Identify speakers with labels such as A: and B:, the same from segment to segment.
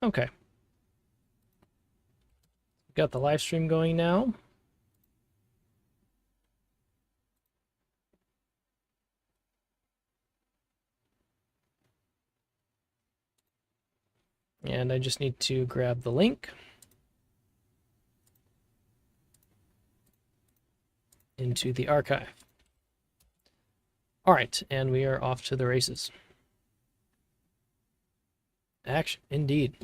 A: Okay. Got the live stream going now. And I just need to grab the link into the archive. All right, and we are off to the races. Action, indeed.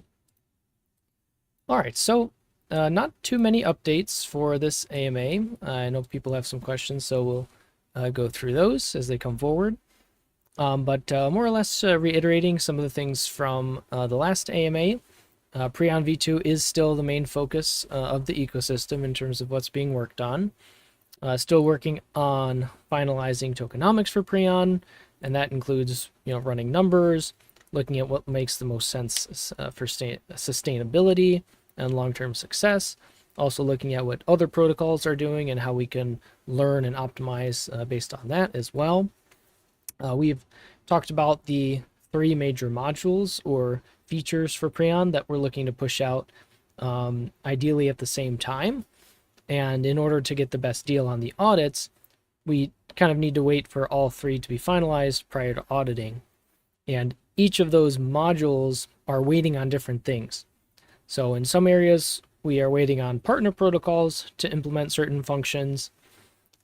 A: All right, so not too many updates for this AMA. I know people have some questions, so we'll go through those as they come forward. But more or less reiterating some of the things from the last AMA. Preon V2 is still the main focus of the ecosystem in terms of what's being worked on. Still working on finalizing tokenomics for Preon, and that includes running numbers, looking at what makes the most sense for sustainability and long-term success. Also looking at what other protocols are doing and how we can learn and optimize based on that as well. We've talked about the 3 major modules or features for Preon that we're looking to push out ideally at the same time. And in order to get the best deal on the audits, we kind of need to wait for all 3 to be finalized prior to auditing. And each of those modules are waiting on different things. So in some areas, we are waiting on partner protocols to implement certain functions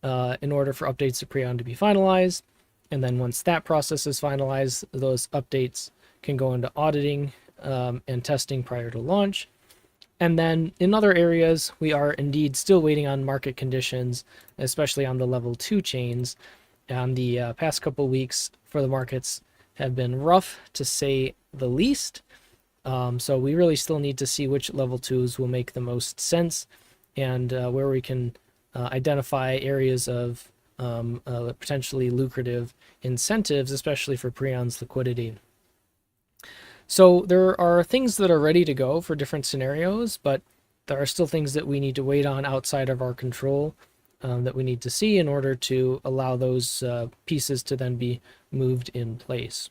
A: in order for updates to Preon to be finalized. And then once that process is finalized, those updates can go into auditing and testing prior to launch. And then in other areas, we are indeed still waiting on market conditions, especially on the level 2 chains. And the past couple weeks for the markets have been rough, to say the least. So we really still need to see which level 2s will make the most sense and where we can identify areas of potentially lucrative incentives, especially for Preon's liquidity. So there are things that are ready to go for different scenarios, but there are still things that we need to wait on outside of our control that we need to see in order to allow those pieces to then be moved in place.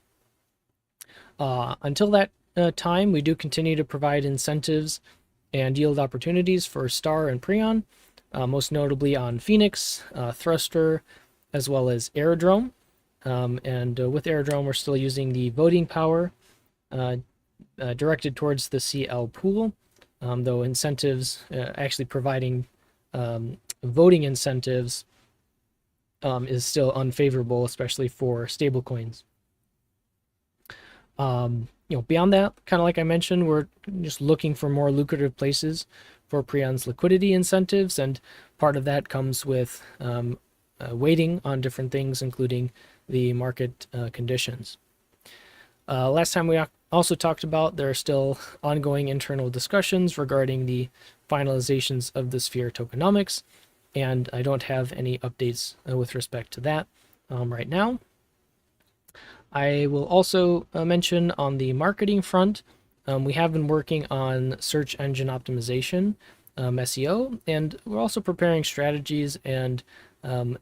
A: Until that time, we do continue to provide incentives and yield opportunities for Star and Preon, most notably on Phoenix, Thruster, as well as Aerodrome. And with Aerodrome, we're still using the voting power directed towards the CL pool, though incentives, actually providing voting incentives is still unfavorable, especially for stablecoins. Beyond that, kind of like I mentioned, we're just looking for more lucrative places for Preon's liquidity incentives, and part of that comes with waiting on different things, including the market conditions. Last time we also talked about there are still ongoing internal discussions regarding the finalizations of the Sphere tokenomics, and I don't have any updates with respect to that right now. I will also mention on the marketing front, we have been working on search engine optimization, SEO, and we're also preparing strategies and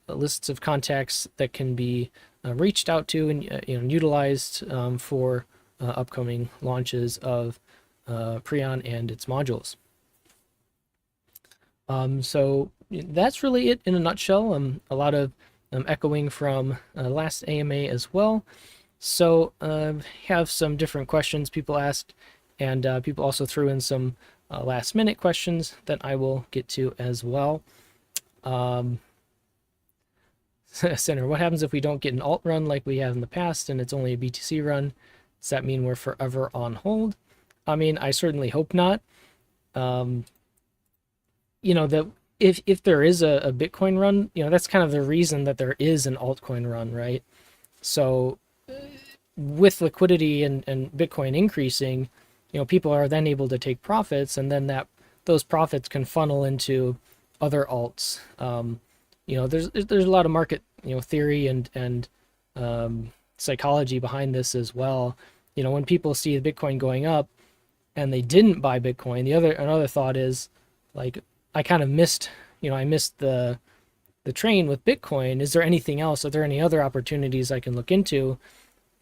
A: lists of contacts that can be reached out to and utilized for upcoming launches of Preon and its modules. So that's really it in a nutshell. A lot of echoing from last AMA as well. So have some different questions people asked, and people also threw in some last minute questions that I will get to as well. Center, what happens if we don't get an alt run like we have in the past and it's only a BTC run? Does that mean we're forever on hold? I mean, I certainly hope not. That if there is a Bitcoin run, that's kind of the reason that there is an altcoin run, right? So with liquidity and Bitcoin increasing, people are then able to take profits, and then those profits can funnel into other alts. There's a lot of market theory and psychology behind this as well. When people see the Bitcoin going up and they didn't buy Bitcoin, another thought is like, I kind of missed the train with Bitcoin. Is there anything else? Are there any other opportunities I can look into?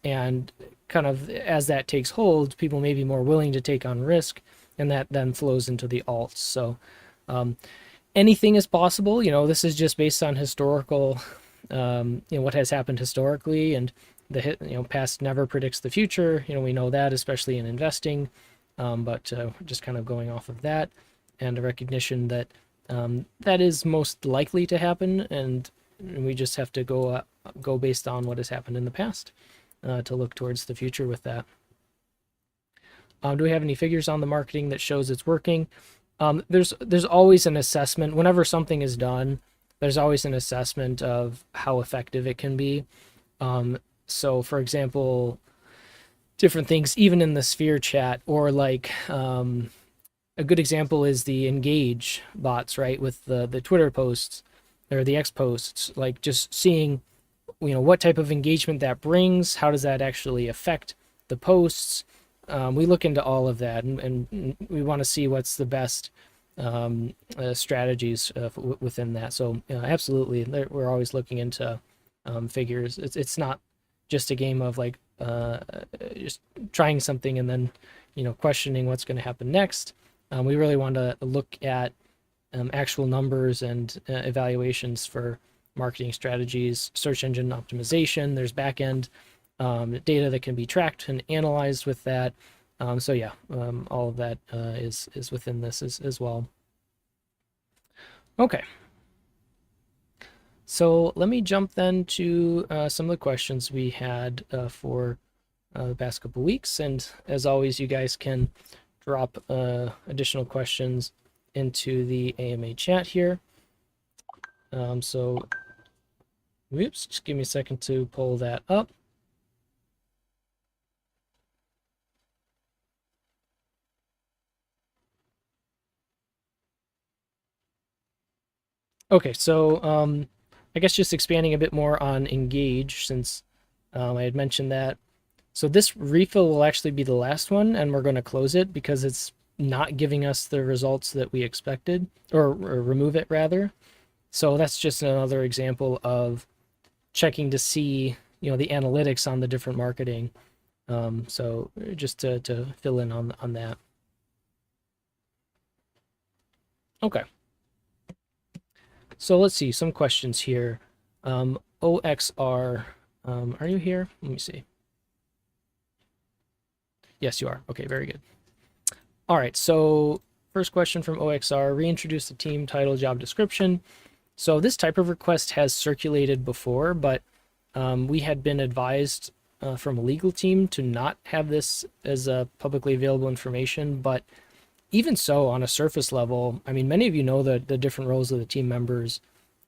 A: And kind of as that takes hold, people may be more willing to take on risk, and that then flows into the alts. So anything is possible. This is just based on historical, what has happened historically, and past never predicts the future. We know that, especially in investing. But just kind of going off of that, and a recognition that that is most likely to happen, and we just have to go based on what has happened in the past to look towards the future with that. Do we have any figures on the marketing that shows it's working? There's always an assessment. Whenever something is done, there's always an assessment of how effective it can be. So, for example, different things, even in the Sphere chat, or like a good example is the engage bots, right? With the Twitter posts or the X posts, like just seeing, what type of engagement that brings, how does that actually affect the posts. We look into all of that, and we want to see what's the best strategies within that. So absolutely, we're always looking into figures. It's not just a game of like just trying something and then questioning what's going to happen next. We really want to look at actual numbers and evaluations for marketing strategies, search engine optimization. There's back-end data that can be tracked and analyzed with that. So yeah, all of that is within this as well. Okay. So let me jump then to some of the questions we had for the past couple weeks. And as always, you guys can drop additional questions into the AMA chat here. So, whoops, just give me a second to pull that up. Okay, so I guess just expanding a bit more on Engage, since I had mentioned that. So this refill will actually be the last one, and we're going to close it because it's not giving us the results that we expected, or remove it rather. So that's just another example of checking to see, the analytics on the different marketing. So just to fill in on that. Okay. So let's see, some questions here. OXR, are you here? Let me see. Yes, you are. Okay, very good. All right, so first question from OXR, reintroduce the team, title, job description. So this type of request has circulated before, but we had been advised from a legal team to not have this as publicly available information. But even so, on a surface level, I mean, many of you know the different roles of the team members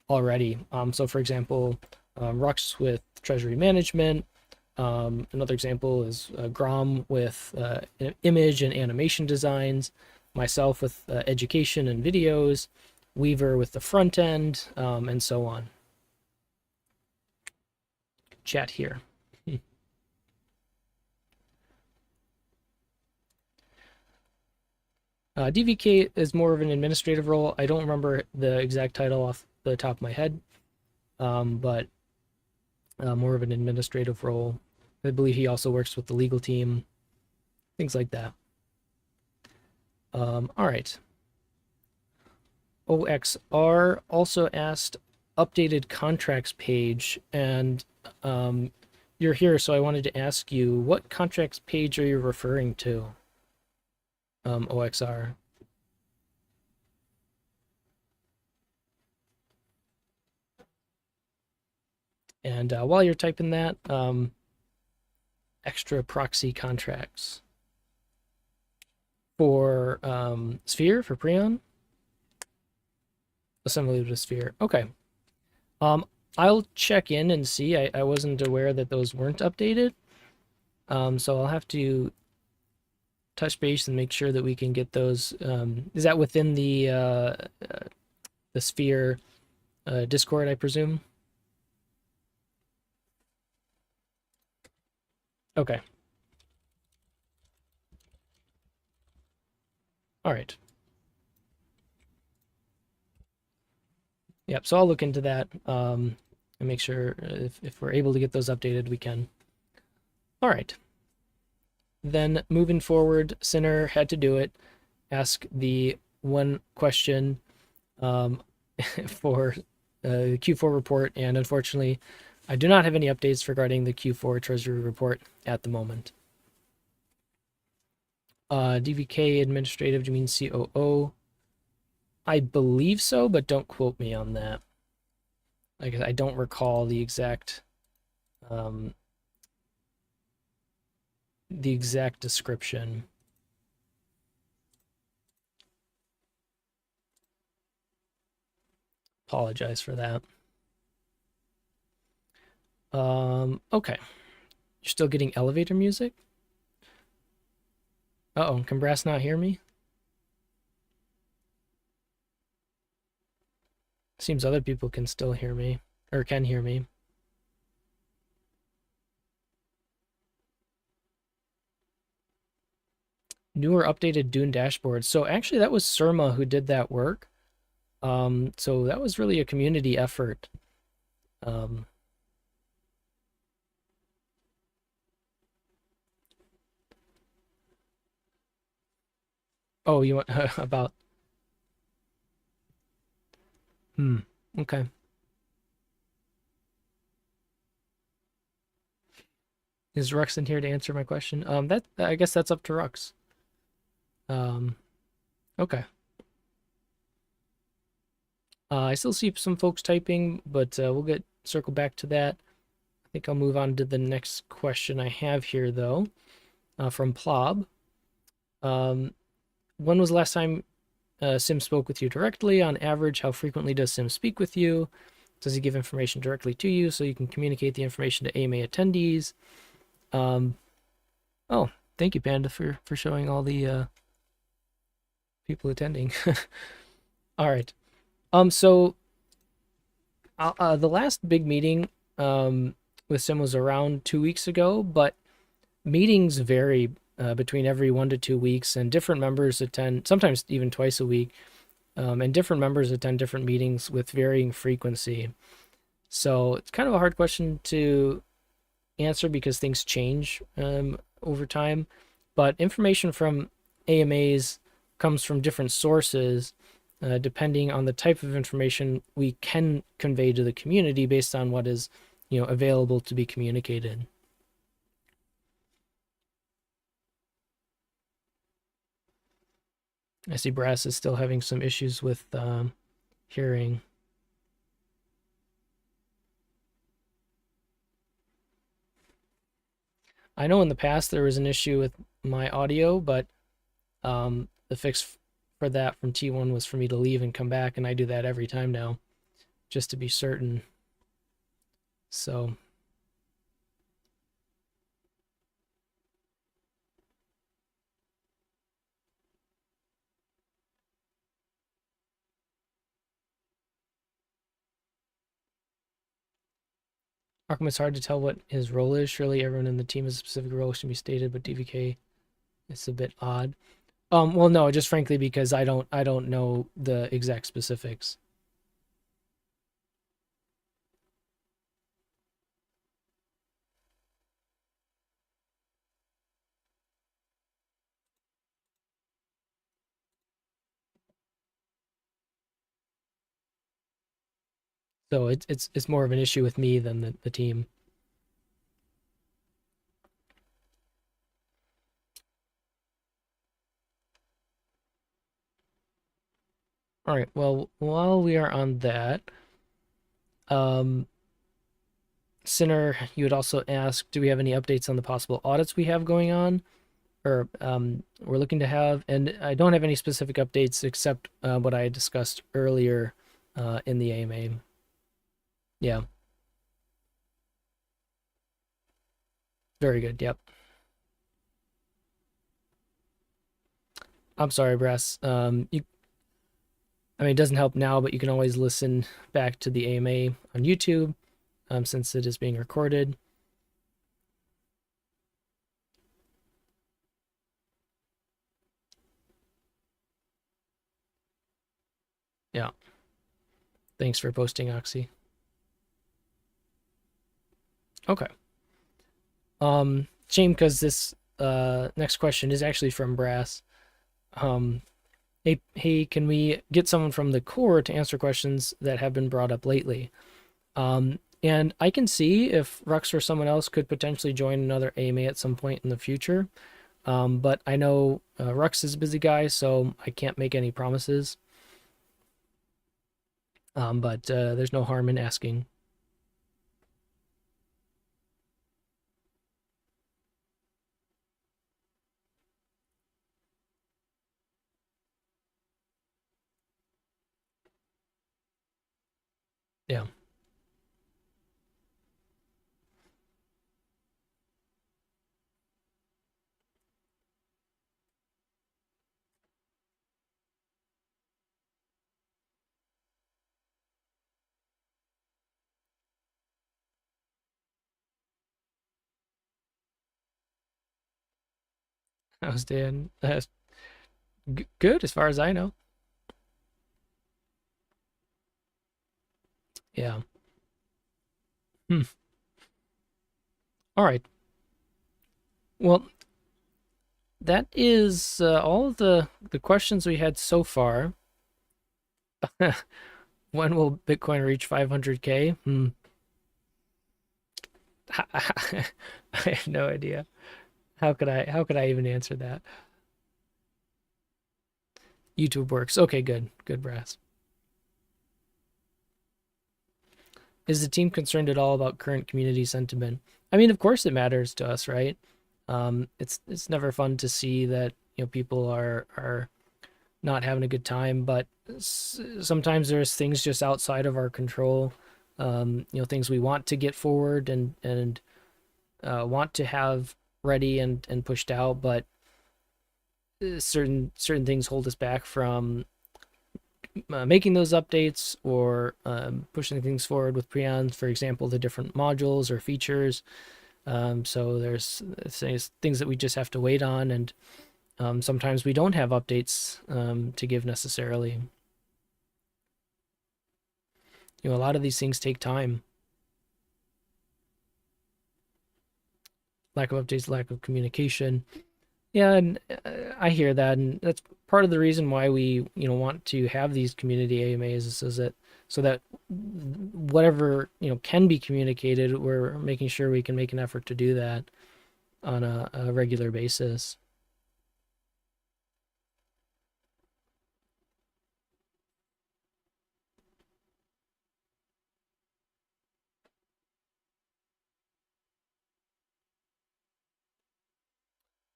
A: already. So for example, Rux with treasury management. Another example is Grom with image and animation designs, myself with education and videos, Weaver with the front end, and so on. Chat here. DVK is more of an administrative role. I don't remember the exact title off the top of my head, but more of an administrative role. I believe he also works with the legal team, things like that. All right. OXR also asked updated contracts page, and you're here, so I wanted to ask you, what contracts page are you referring to, OXR? And while you're typing that, extra proxy contracts for Sphere, for Preon? Assembly to Sphere. Okay. I'll check in and see. I wasn't aware that those weren't updated. So I'll have to touch base and make sure that we can get those. Is that within the Sphere Discord, I presume? Okay. All right. Yep, so I'll look into that and make sure if we're able to get those updated, we can. All right. then moving forward, Sinner had to do it, ask the one question for the Q4 report, and unfortunately, I do not have any updates regarding the Q4 Treasury report at the moment. DVK administrative, do you mean COO? I believe so, but don't quote me on that. I don't recall the exact description. Apologize for that. Okay. You're still getting elevator music? Uh-oh, can Brass not hear me? Seems other people can still hear me, or can hear me. Newer updated Dune dashboard. So actually that was Surma who did that work. So that was really a community effort. Oh, you want about okay. Is Rux in here to answer my question? That I guess that's up to Rux. Okay. I still see some folks typing, but we'll circle back to that. I think I'll move on to the next question I have here, though, from Plob. When was the last time Sim spoke with you directly? On average, how frequently does Sim speak with you? Does he give information directly to you so you can communicate the information to AMA attendees? Oh, thank you, Panda, for showing all the people attending. All right. So the last big meeting with Sim was around 2 weeks ago, but meetings vary between every 1 to 2 weeks, and different members attend, sometimes even twice a week, and different members attend different meetings with varying frequency. So it's kind of a hard question to answer because things change over time, but information from AMAs comes from different sources depending on the type of information we can convey to the community based on what is available to be communicated. I see Brass is still having some issues with hearing. I know in the past there was an issue with my audio, but the fix for that from T1 was for me to leave and come back, and I do that every time now, just to be certain. So Arkham, it's hard to tell what his role is. Surely everyone in the team has a specific role should be stated, but DVK, it's a bit odd. Well, no, just frankly because I don't know the exact specifics. So it's more of an issue with me than the team. All right. Well, while we are on that, Sinner, you had also asked, do we have any updates on the possible audits we have going on, or we're looking to have? And I don't have any specific updates except what I discussed earlier in the AMA. Yeah. Very good. Yep. I'm sorry, Brass. I mean, it doesn't help now, but you can always listen back to the AMA on YouTube since it is being recorded. Yeah. Thanks for posting, Oxy. Okay. Shame because this next question is actually from Brass. Um, hey, can we get someone from the core to answer questions that have been brought up lately? And I can see if Rux or someone else could potentially join another AMA at some point in the future. But I know Rux is a busy guy, so I can't make any promises. But there's no harm in asking. Yeah. I was Dan. Good as far as I know. Yeah. Hmm. All right. Well, that is all of the questions we had so far. When will Bitcoin reach 500K? I have no idea. How could I even answer that? YouTube works. Okay, good. Good, Brass. Is the team concerned at all about current community sentiment? I mean, of course it matters to us, right? It's never fun to see that, people are not having a good time, but sometimes there's things just outside of our control. Things we want to get forward and want to have ready and pushed out, but certain things hold us back from making those updates or pushing things forward with Preon, for example, the different modules or features. So there's things that we just have to wait on, and sometimes we don't have updates to give necessarily. A lot of these things take time. Lack of updates, lack of communication. Yeah, and I hear that, and that's part of the reason why we, want to have these community AMAs is so that whatever, can be communicated, we're making sure we can make an effort to do that on a regular basis.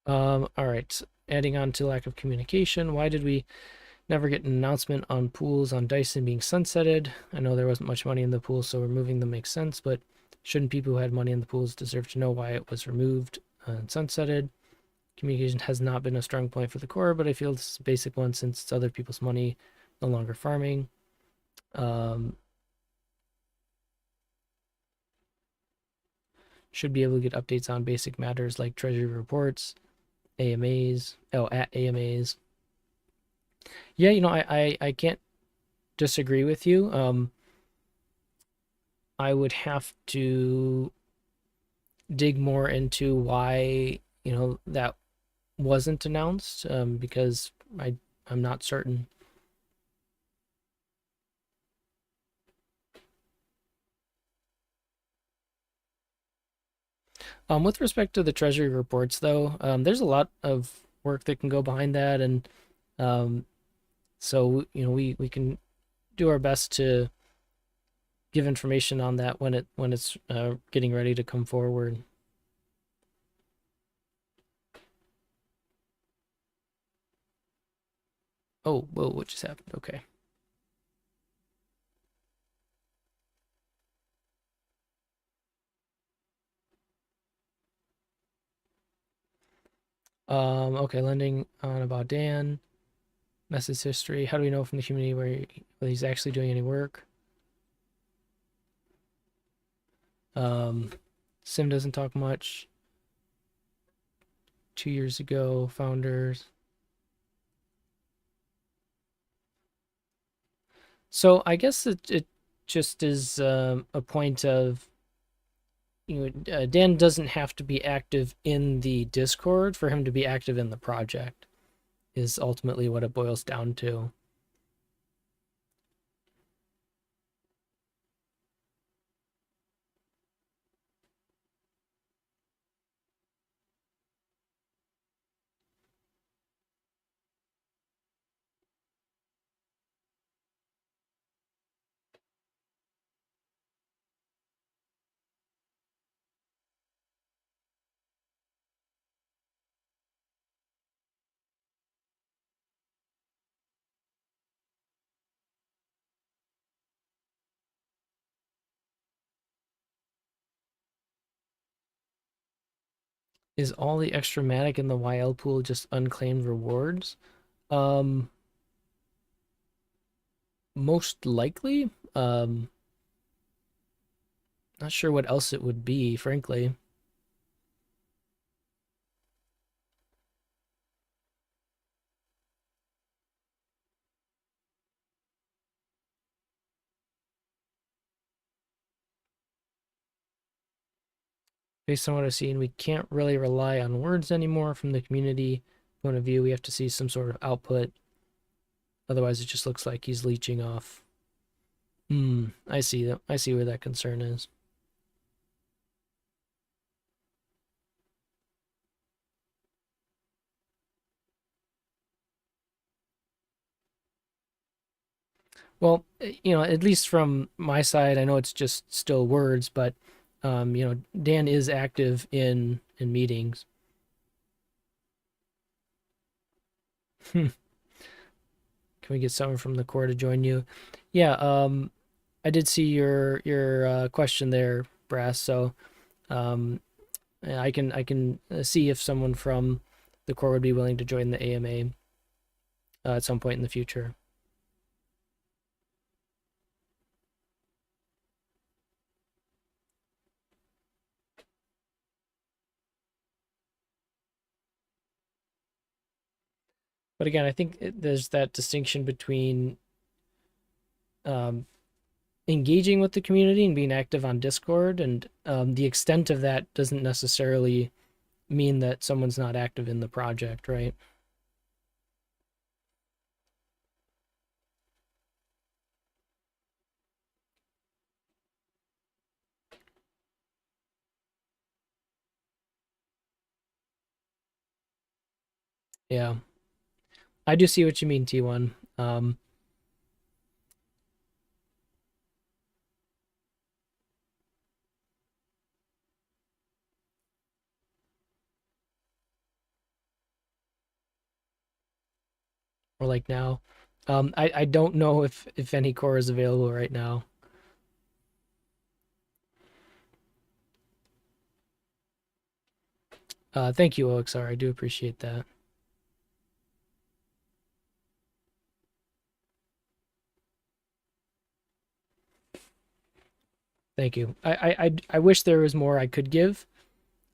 A: All right. Adding on to lack of communication, why did we never get an announcement on pools on Dyson being sunsetted? I know there wasn't much money in the pool, so removing them makes sense, but shouldn't people who had money in the pools deserve to know why it was removed and sunsetted? Communication has not been a strong point for the core, but I feel this is a basic one since it's other people's money, no longer farming. Um, should be able to get updates on basic matters like treasury reports, AMAs. Oh, at AMAs. Yeah, I can't disagree with you. I would have to dig more into why, that wasn't announced, because I'm not certain. With respect to the treasury reports, though, there's a lot of work that can go behind that, and um, so we can do our best to give information on that when it's getting ready to come forward. Oh, whoa, what just happened? Okay. Okay, lending on about Dan. Message history. How do we know from the community whether he's actually doing any work? Um, Sim doesn't talk much. 2 years ago, founders. So I guess it just is a point of Dan doesn't have to be active in the Discord for him to be active in the project, is ultimately what it boils down to. Is all the extra matic in the YL pool just unclaimed rewards? Um, Most likely. Not sure what else it would be, frankly. Based on what I've seen, we can't really rely on words anymore from the community point of view. We have to see some sort of output. Otherwise, it just looks like he's leeching off. I see that. I see where that concern is. Well, at least from my side, I know it's just still words, but Dan is active in meetings. Can we get someone from the core to join you? Yeah, I did see your question there, Brass. So um, I can see if someone from the core would be willing to join the AMA at some point in the future. But again, I think there's that distinction between um, engaging with the community and being active on Discord, and the extent of that doesn't necessarily mean that someone's not active in the project, right? Yeah, I do see what you mean, T1. Or like now. I don't know if any core is available right now. Thank you, OXR. I do appreciate that. Thank you. I wish there was more I could give.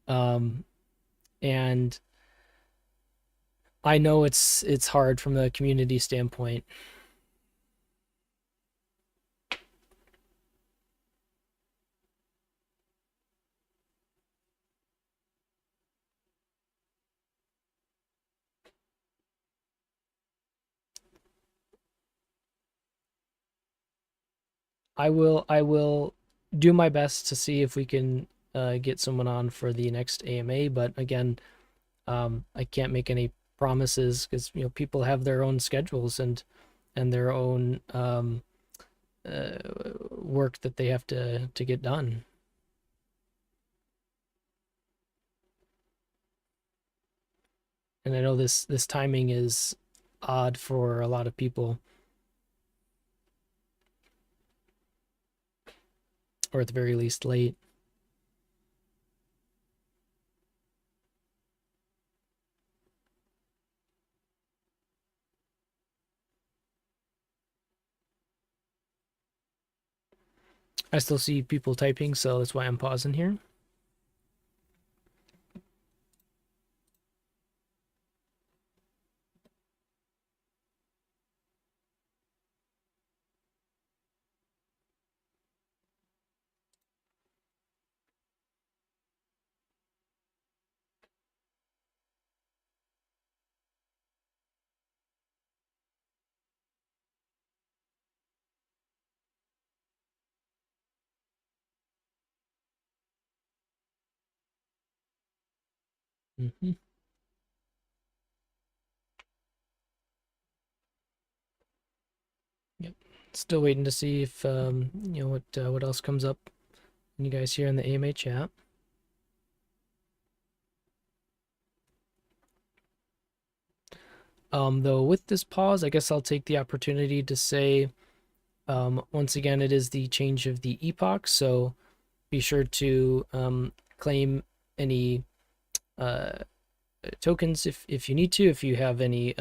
A: Um, and I know it's hard from a community standpoint. I will do my best to see if we can get someone on for the next AMA, but again, I can't make any promises because people have their own schedules and their own uh, work that they have to get done. And I know this timing is odd for a lot of people, or at the very least late. I still see people typing, so that's why I'm pausing here. Mm-hmm. Yep. Still waiting to see if what else comes up. You guys here in the AMA chat. Though with this pause, I guess I'll take the opportunity to say, once again, it is the change of the epoch, so be sure to claim any tokens if you need to. If you have any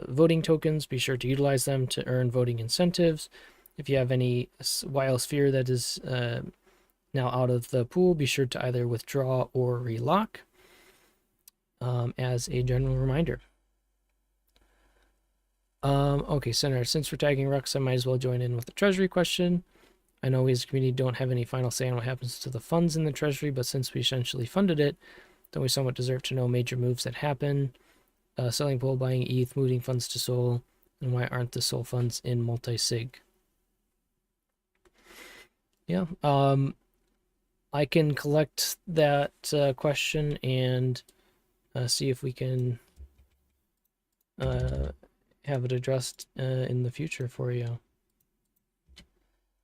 A: voting tokens, be sure to utilize them to earn voting incentives. If you have any wild sphere that is now out of the pool, be sure to either withdraw or relock, as a general reminder. Okay, Senator, since we're tagging Rux, I might as well join in with the Treasury question. I know we as a community don't have any final say on what happens to the funds in the Treasury, but since we essentially funded it, don't we somewhat deserve to know major moves that happen? Selling Pole, buying ETH, moving funds to Sol, and why aren't the Sol funds in multi-sig? Yeah, I can collect that question and see if we can have it addressed in the future for you.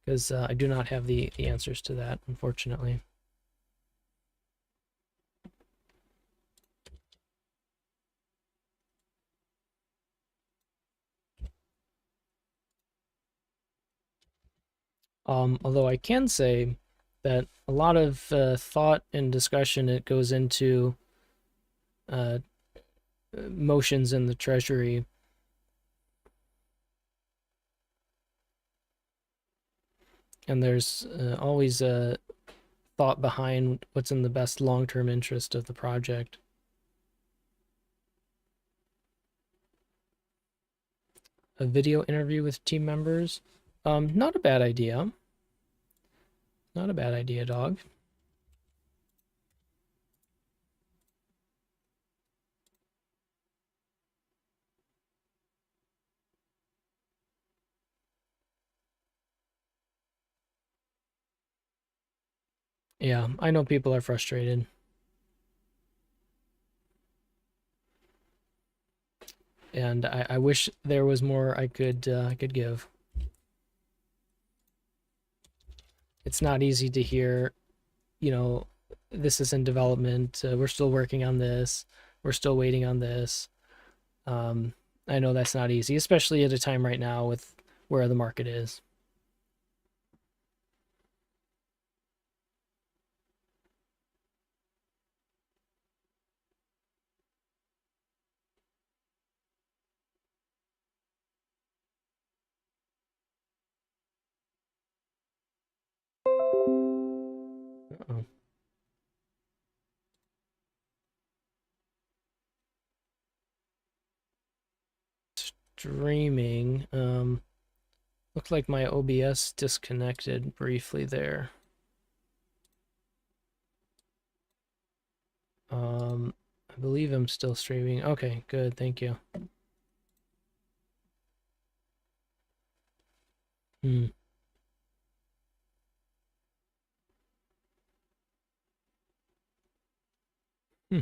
A: Because I do not have the answers to that, unfortunately. Although I can say that a lot of thought and discussion it goes into motions in the Treasury. And there's always a thought behind what's in the best long-term interest of the project. A video interview with team members. Not a bad idea. Not a bad idea, dog. Yeah, I know people are frustrated. And I wish there was more I could give. It's not easy to hear, this is in development. We're still working on this. We're still waiting on this. I know that's not easy, especially at a time right now with where the market is. Uh-oh. Streaming. Looked like my OBS disconnected briefly there. I believe I'm still streaming. Okay, good, thank you. Hmm. Hmm.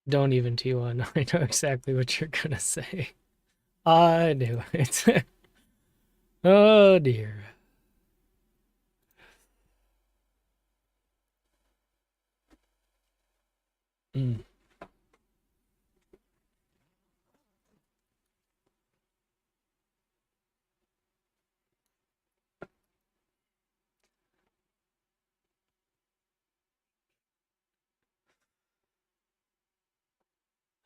A: Don't even T1. I know exactly what you're gonna say. I knew it. Oh dear. Mm.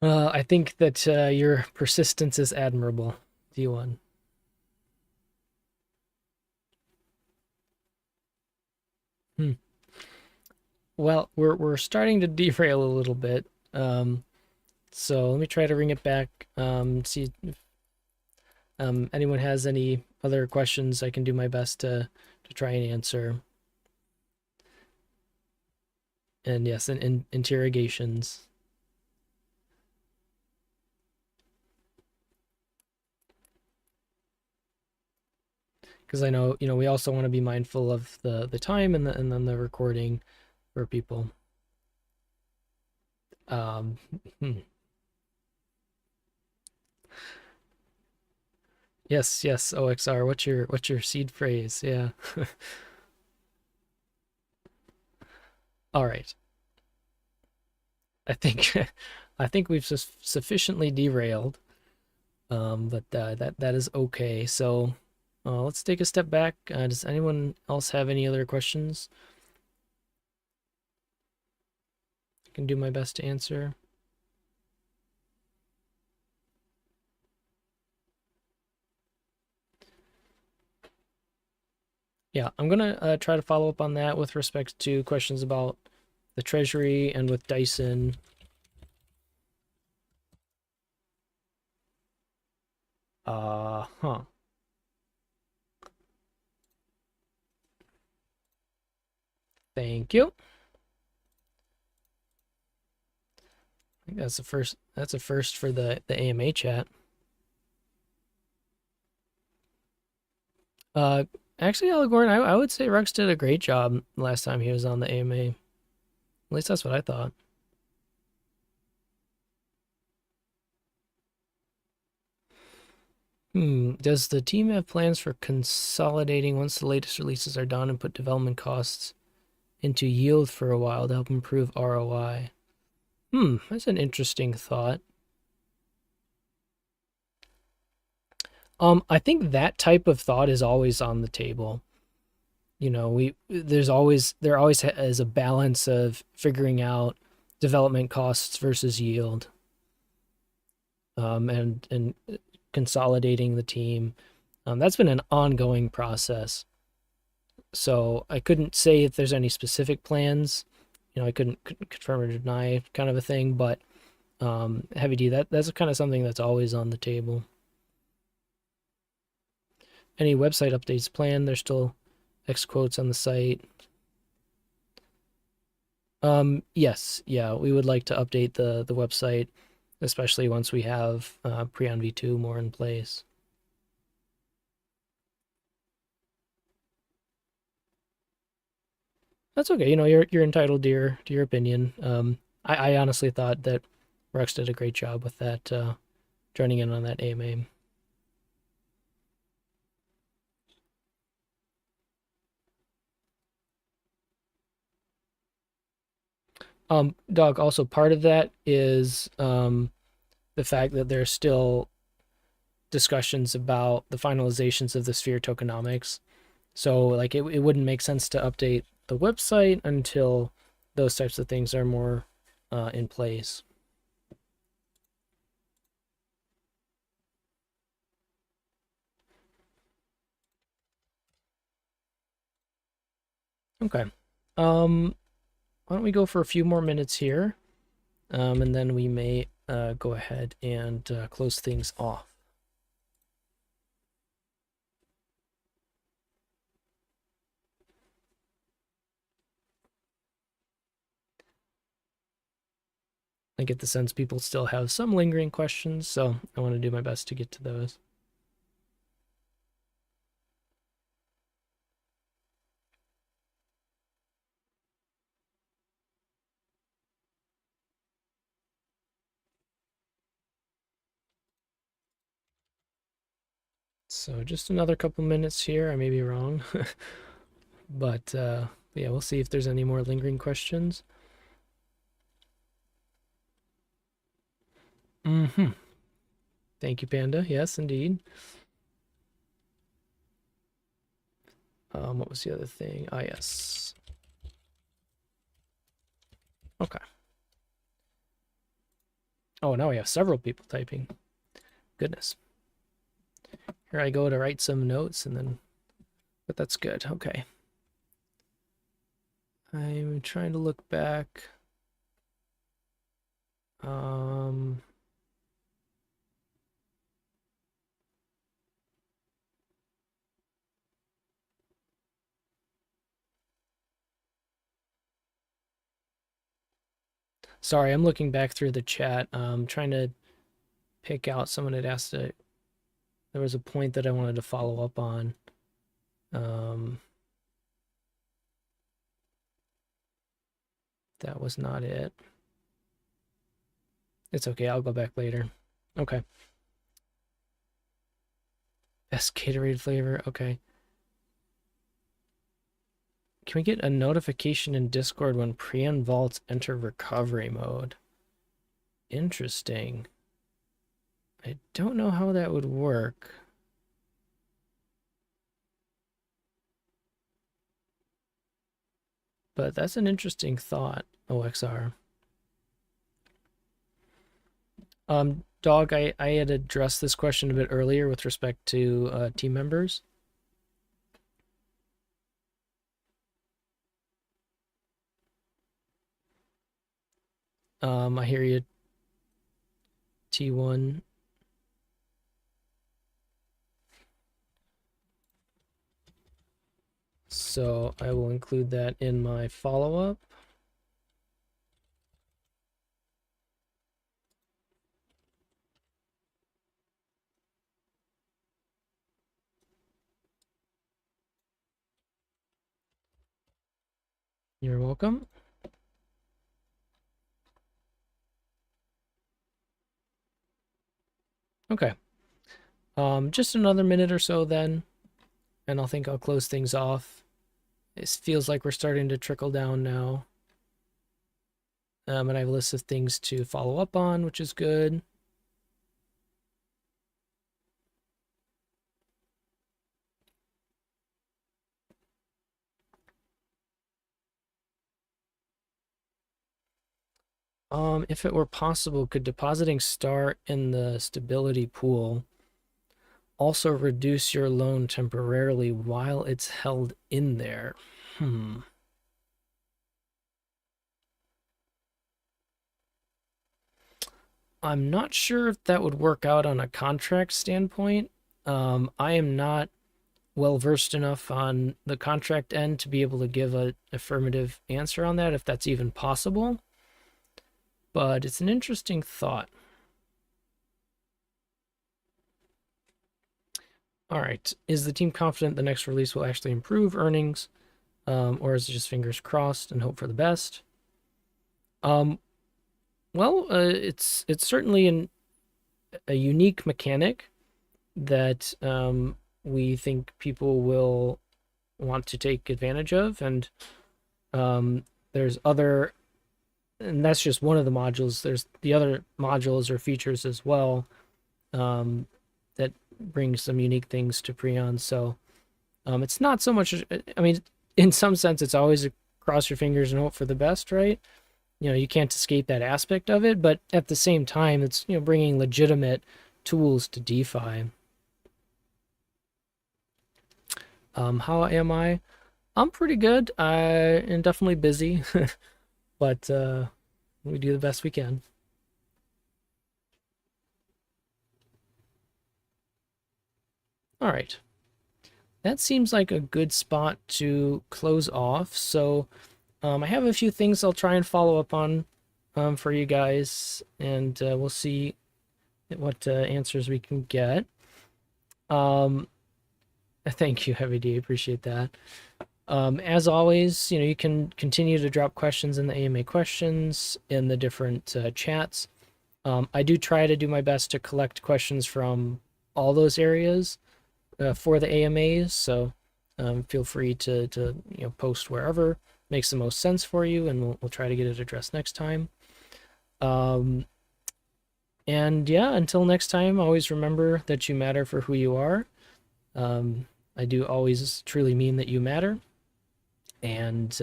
A: I think that your persistence is admirable, D1. Hmm. Well, we're starting to derail a little bit. So let me try to ring it back. See if anyone has any other questions, I can do my best to try and answer. And yes, and interrogations. Because I know, we also want to be mindful of the time and then the recording for people. Um, hmm. Yes, OXR. What's your seed phrase? Yeah. All right. I think I think we've sufficiently derailed. But that is okay. So let's take a step back. Does anyone else have any other questions? I can do my best to answer. Yeah, I'm gonna try to follow up on that with respect to questions about the Treasury and with Dyson. Huh. Thank you. I think that's the first. That's a first for the AMA chat. Uh, Actually, Alagorn, I would say Rex did a great job last time he was on the AMA. At least that's what I thought. Does the team have plans for consolidating once the latest releases are done and put development costs into yield for a while to help improve ROI? That's an interesting thought. I think that type of thought is always on the table. There always is a balance of figuring out development costs versus yield, and consolidating the team. That's been an ongoing process. So I couldn't say if there's any specific plans. I couldn't confirm or deny kind of a thing, but Heavy D, that's kind of something that's always on the table. Any website updates planned? There's still X quotes on the site. Yes, yeah, we would like to update the website, especially once we have Preon V2 more in place. That's okay. You're entitled to your opinion. I honestly thought that Rex did a great job with that, joining in on that AMA. Doug, also part of that is the fact that there's still discussions about the finalizations of the sphere tokenomics. So like it wouldn't make sense to update the website until those types of things are more in place. Okay. Um, why don't we go for a few more minutes here, and then we may go ahead and close things off. I get the sense people still have some lingering questions, so I want to do my best to get to those. So just another couple minutes here. I may be wrong, but yeah, we'll see if there's any more lingering questions. Thank you, Panda. Yes, indeed. What was the other thing? Ah, yes. Okay. Oh, now we have several people typing. Goodness. Here I go to write some notes and then, but that's good. Okay. I'm trying to look back. Um, Sorry, I'm looking back through the chat. Trying to pick out someone had asked a, there was a point that I wanted to follow up on. That was not it. It's okay, I'll go back later. Okay. Best Gatorade flavor, okay. Can we get a notification in Discord when Preon vaults enter recovery mode? Interesting. I don't know how that would work. But that's an interesting thought, OXR. Dog, I had addressed this question a bit earlier with respect to team members. I hear you, T1. So I will include that in my follow-up. You're welcome. Okay. Just another minute or so then, and I think I'll close things off. It feels like we're starting to trickle down now. And I have a list of things to follow up on, which is good. If it were possible, could depositing star in the stability pool also reduce your loan temporarily while it's held in there? I'm not sure if that would work out on a contract standpoint. I am not well versed enough on the contract end to be able to give an affirmative answer on that, if that's even possible. But it's an interesting thought. All right. Is the team confident the next release will actually improve earnings? Or is it just fingers crossed and hope for the best? Well, it's certainly a unique mechanic that we think people will want to take advantage of, and there's other, and that's just one of the modules. There's the other modules or features as well that bring some unique things to Preon. So it's not so much, I mean, in some sense, it's always a cross your fingers and hope for the best, right? You can't escape that aspect of it, but at the same time, it's, bringing legitimate tools to DeFi. How am I? I'm pretty good. I am definitely busy, but we do the best we can. All right. That seems like a good spot to close off. So I have a few things I'll try and follow up on for you guys, and we'll see what answers we can get. Thank you, Heavy D. Appreciate that. As always, you can continue to drop questions in the AMA questions in the different chats. I do try to do my best to collect questions from all those areas for the AMAs, so feel free to post wherever makes the most sense for you, and we'll try to get it addressed next time. And yeah, until next time, always remember that you matter for who you are. I do always truly mean that you matter, and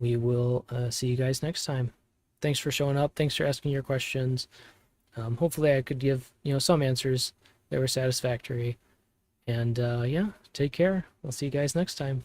A: we will see you guys next time. Thanks for showing up. Thanks for asking your questions. Hopefully I could give some answers that were satisfactory. And yeah, take care. I'll see you guys next time.